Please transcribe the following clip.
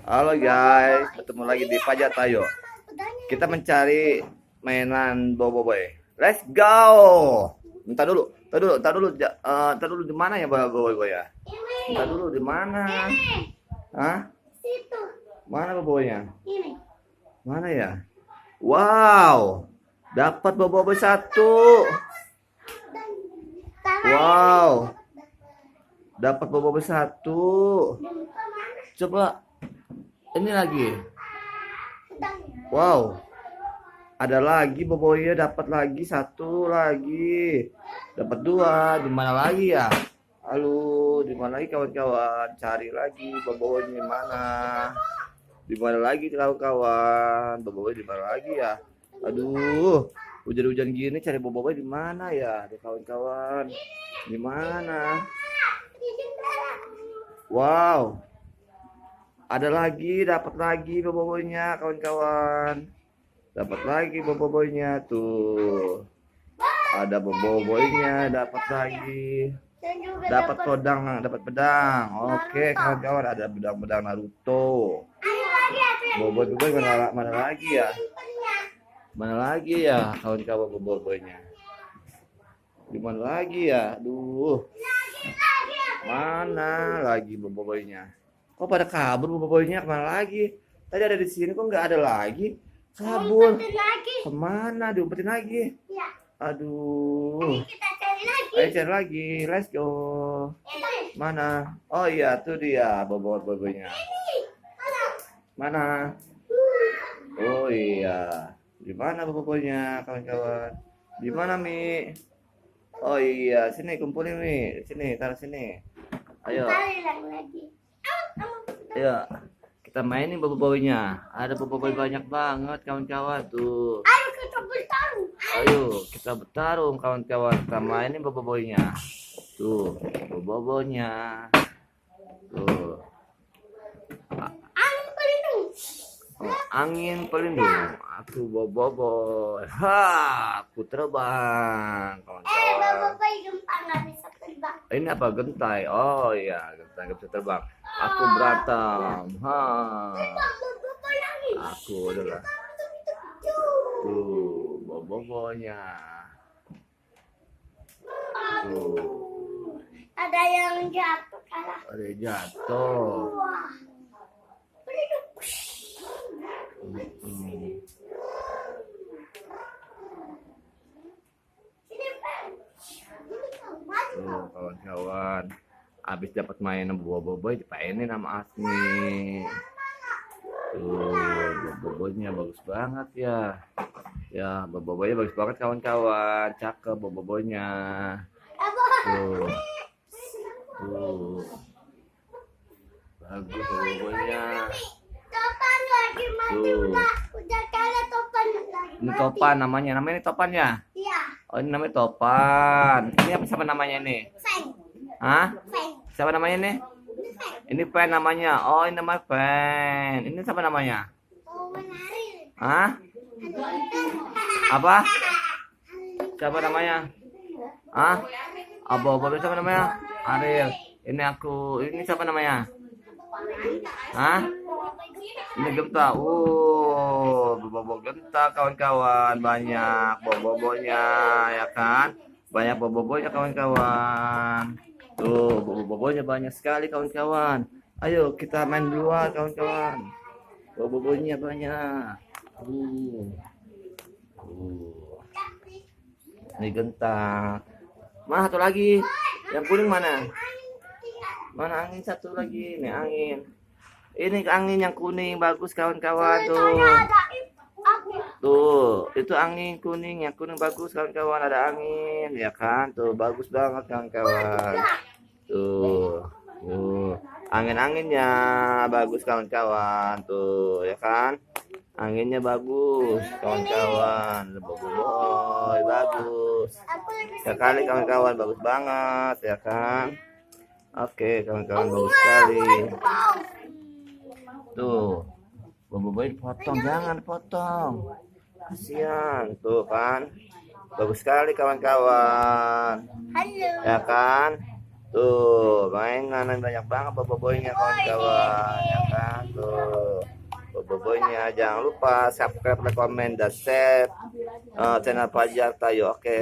Halo guys, ketemu lagi di Pajak Tayo. Kita mencari mainan boboiboy. Let's go. Entar dulu di mana ya boboiboy ya? Entar dulu di mana? Hah? Mana boboiboynya? Mana ya? Wow, dapat boboiboy satu. Wow, dapat boboiboy satu. Coba ini lagi. Wow, ada lagi boboiboy, dapat lagi satu lagi, dapat dua. Di mana lagi ya? Halo, di mana lagi kawan-kawan? Cari lagi boboiboy di mana? Di mana lagi kawan-kawan? Boboiboy di mana lagi ya? Aduh, hujan-hujan gini cari boboiboy di mana ya? Di kawan-kawan, di mana? Wow, ada lagi, dapat lagi boboiboynya kawan-kawan. Dapat lagi boboiboynya tuh. Ada boboiboynya, dapat lagi. Dapat pedang. Oke, kawan-kawan, ada pedang Naruto. Boboiboy mana lagi ya? Mana lagi ya kawan-kawan boboiboynya? Di mana lagi ya? Aduh. Mana lagi boboiboynya? Kok pada kabur boboiboynya, kemana lagi? Tadi ada di sini kok nggak ada lagi? Kabur. Kemana? Diumpetin lagi? Aduh. Ayo cari lagi. Let's go. Mana? Oh iya, tuh dia boboiboynya. Mana? Oh iya. Di mana boboiboynya, kawan-kawan? Di mana, Mi? Oh iya, sini kumpulin, Mi. Sini, taruh sini. Ayo. Ayo, kita mainin boboiboynya. Ada boboiboy banyak banget kawan-kawan tuh. Ayo kita bertarung kawan-kawan. Kita mainin boboiboynya. Tuh, boboiboynya. Tuh. Angin pelindung. Aku boboiboy. Aku terbang kawan-kawan. Ini apa, gentai? Oh iya, gentai nggak bisa terbang. Aku berantem. Aku adalah tuh boboiboynya. Tuh. Ada yang jatuh kalah. Ada yang jatuh. Tuh kawan-kawan, habis dapat mainan boboiboy dipainin sama Asmi. Tuh boboiboynya bagus banget ya. Ya boboiboynya bagus banget kawan-kawan, cakep boboiboynya. Tuh, tuh, bagus boboiboynya. Tuh. Ini topan namanya ini topan ya? Iya. Oh ini namanya topan. Ini apa siapa namanya ini? Hah? Siapa namanya ini? Ini Pen namanya. Oh ini namanya Pen. Ini siapa namanya? Hah? Apa? Siapa namanya? Hah? Abo siapa namanya? Ariel. Ini aku. Ini siapa namanya? Hah? Ini Genta. Bobo Genta kawan-kawan, banyak boboiboynya ya kan? Banyak boboiboynya kawan-kawan. Tuh, boboiboynya banyak sekali kawan-kawan. Ayo kita main di luar kawan-kawan. Boboiboynya banyak. Ini Genta. Mana satu lagi? Yang kuning mana? Mana angin satu lagi? Ini angin. Ini angin yang kuning bagus kawan-kawan tuh. Tuh, itu angin kuning, yang kuning bagus kawan-kawan, ada angin ya kan? Tuh bagus banget kawan-kawan. Tuh. Tuh. Angin-anginnya bagus kawan-kawan tuh ya kan? Anginnya bagus kawan-kawan. Boboiboy bagus. Sekali kawan-kawan, bagus banget ya kan? Oke kawan-kawan, bagus sekali. Tuh, boboiboy potong, jangan potong. Kasihan, tuh kan. Bagus sekali kawan-kawan. Ya kan? Tuh, mainan banyak banget boboiboynya kawan-kawan. Ya kan? Tuh. bobonya. Jangan lupa subscribe, like, komen, dan share channel Fajar Tayo. Oke.